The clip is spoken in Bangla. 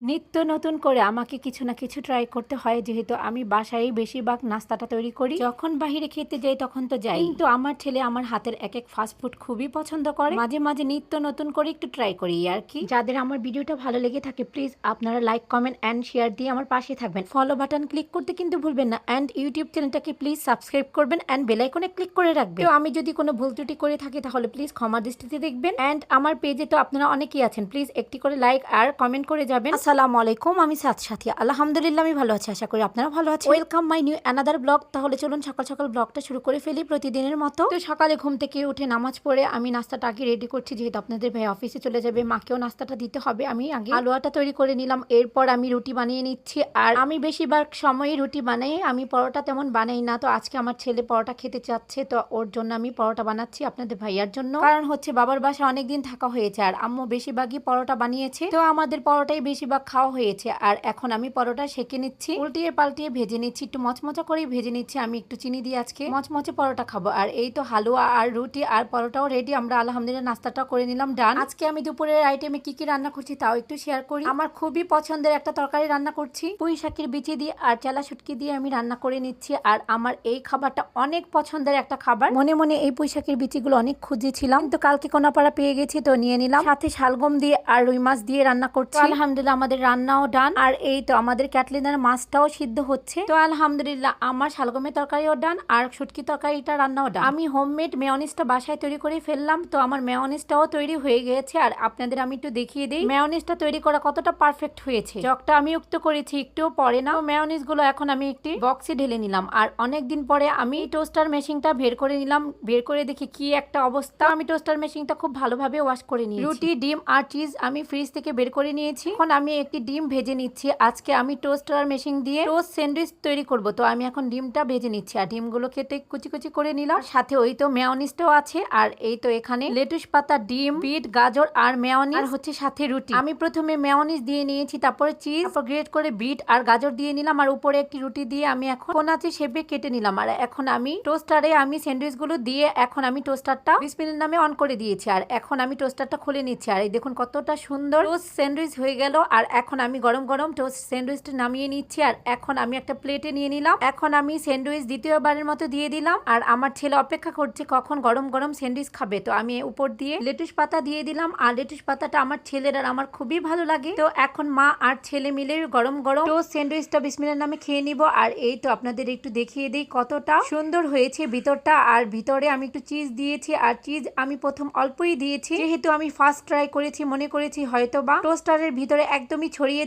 নিত্য নতুন করে আমাকে কিছু না কিছু ট্রাই করতে হয়, যেহেতু আমি বাসায় বেশিরভাগ নাস্তাটা তৈরি করি। যখন বাহিরে খেতে যাই তখন তো যাই, কিন্তু আমার ছেলে আমার হাতের এক এক ফাস্টফুড খুবই পছন্দ করে। মাঝে মাঝে নিত্য নতুন করে একটু ট্রাই করি আর কি। যাদের আমার ভিডিওটা ভালো লেগে থাকে প্লিজ আপনারা লাইক কমেন্ট অ্যান্ড শেয়ার দিয়ে আমার পাশে থাকবেন। ফলো বাটন ক্লিক করতে কিন্তু ভুলবেন না, অ্যান্ড ইউটিউব চ্যানেলটাকে প্লিজ সাবস্ক্রাইব করবেন অ্যান্ড বেল আইকনে ক্লিক করে রাখবেন। তো আমি যদি কোনো ভুল ত্রুটি করে থাকি তাহলে প্লিজ ক্ষমা দৃষ্টিতে দেখবেন। অ্যান্ড আমার পেজে তো আপনারা অনেকেই আছেন, প্লিজ একটি করে লাইক আর কমেন্ট করে যাবেন। আসসালামু আলাইকুম, আমি সাথী। আলহামদুলিল্লাহ আমি ভালো আছি, আশা করি আপনারা ভালো আছেন। Welcome my new another blog. তাহলে চলুন সকাল সকাল ব্লগটা শুরু করে ফেলি প্রতিদিনের মতো। তো সকালে ঘুম থেকে উঠে নামাজ পড়ে আমি নাস্তাটা আগে রেডি করছি, যেহেতু আপনাদের ভাই অফিসে চলে যাবে, মাকেও নাস্তাটা দিতে হবে। আমি আগে আলুয়াটা তৈরি করে নিলাম, এরপর আমি রুটি বানিয়ে নিচ্ছি। আর আমি বেশিরভাগ সময় রুটি বানাই, আমি পরোটা তেমন বানাই না। তো আজকে আমার ছেলে পরোটা খেতে চাচ্ছে, তো ওর জন্য আমি পরোটা বানাচ্ছি আপনাদের ভাইয়ার জন্য। কারণ হচ্ছে বাবার বাসায় অনেকদিন থাকা হয়েছে আর আম্মু বেশিরভাগই পরোটা বানিয়েছে, তো আমাদের পরোটাই বেশিরভাগ খাওয়া হয়েছে। আর এখন আমি পরোটা সেঁকে নিচ্ছি, উল্টিয়ে পাল্টিয়ে ভেজে নিচ্ছি, একটু মচমচা করে ভেজে নিচ্ছি। আমি একটু চিনি দিয়ে আজকে মচমচে পরোটা খাবো। আর এই তো হালুয়া আর রুটি আর পরোটাও রেডি, আমরা আলহামদুলিল্লাহ নাস্তাটা করে নিলাম, ডান। আজকে আমি দুপুরের আইটেমে কি কি রান্না করছি তাও একটু শেয়ার করি। আমার খুবই পছন্দের একটা তরকারি রান্না করছি, পুঁই শাকের বিচি দিয়ে আর চেলা শুটকি দিয়ে আমি রান্না করে নিচ্ছি। আর আমার এই খাবারটা অনেক পছন্দের একটা খাবার, মনে মনে এই পুঁই শাকের বিচিগুলো অনেক খুঁজেছিলাম, কিন্তু কালকে কোনাপাড়া পেয়ে গেছি, তো নিয়ে নিলাম। সাথে শালগম দিয়ে আর রুই মাছ দিয়ে রান্না করছি। আলহামদুলিল্লাহ আমাদের রান্নাও ডান। আর এই তো আমাদের ক্যাটলিনার মাছটাও সিদ্ধ হচ্ছে। তো আলহামদুলিল্লাহ আমার শালগমের তরকারিও ডান আর শুটকি তরকারিটা রান্নাও ডান। আমি হোমমেড মেয়নিজটা বাসায় তৈরি করে ফেললাম, তো আমার মেয়নিজটাও তৈরি হয়ে গেছে। আর আপনাদের আমি একটু দেখিয়ে দিই মেয়নিজটা তৈরি করা কতটা পারফেক্ট হয়েছে। জগটা আমি উক্ত করেছি, একটুও পরে না। মেয়নিজ গুলো এখন আমি একটি বক্সে ঢেলে নিলাম। আর অনেকদিন পরে আমি টোস্টার মেশিনটা বের করে নিলাম, বের করে দেখি কি একটা অবস্থা। আমি টোস্টার মেশিনটা খুব ভালোভাবে ওয়াশ করে নিয়েছি। রুটি, ডিম আর চিজ আমি ফ্রিজ থেকে বের করে নিয়েছি। এখন আমি একটি ডিম ভেজে নিচ্ছি। আজকে আমি টোস্টার মেশিন দিয়ে টোস্ট স্যান্ডউইচ তৈরি করব, তো আমি এখন ডিমটা ভেজে নিচ্ছি। আর ডিমগুলো কেটে কুচি কুচি করে নিলাম, সাথে ওই তো মেয়নিজটাও আছে। আর এই তো এখানে লেটুস পাতা, ডিম, বিট, গাজর আর মেয়নিজ, আর হচ্ছে সাথে রুটি। আমি প্রথমে মেয়নিজ দিয়ে নিয়েছি, তারপরে চিজ, তারপর গ্রেট করে বিট আর গাজর দিয়ে নিলাম। আর উপরে একটি রুটি দিয়ে আমি এখন কোনাচে শেপে কেটে নিলাম। আর এখন আমি টোস্টারে আমি স্যান্ডউইচ গুলো দিয়ে এখন আমি টোস্টারটা বিসমিল্লাহ নামে অন করে দিয়েছি। আর এখন আমি টোস্টারটা খুলে নিচ্ছি। আর এই দেখুন কতটা সুন্দর টোস্ট স্যান্ডউইচ হয়ে গেল। আর এখন আমি গরম গরম টোস্ট স্যান্ডউইচটা নামিয়ে নিচ্ছি। আর এখন আমি একটা প্লেটে নিয়ে নিলাম। এখন আমি স্যান্ডউইচ দ্বিতীয়বারের মতো দিয়ে দিলাম। আর আমার ছেলে অপেক্ষা করছে কখন গরম গরম স্যান্ডউইচ খাবে, তো আমি উপর দিয়ে লেটুস পাতা দিয়ে দিলাম। আর লেটুস পাতাটা আমার ছেলের আর আমার খুবই ভালো লাগে। তো এখন মা আর ছেলে মিলে গরম গরম টোস্ট স্যান্ডউইচটা বিসমিল্লাহ নামে খেয়ে নিব। আর এই তো আপনাদের একটু দেখিয়ে দিই কতটা সুন্দর হয়েছে ভিতরটা। আর ভিতরে আমি একটু চিজ দিয়েছি, আর চিজ আমি প্রথম অল্পই দিয়েছি, যেহেতু আমি ফার্স্ট ট্রাই করেছি, মনে করেছি হয়তো বা টোস্টারের ভিতরে একদমই ছড়িয়ে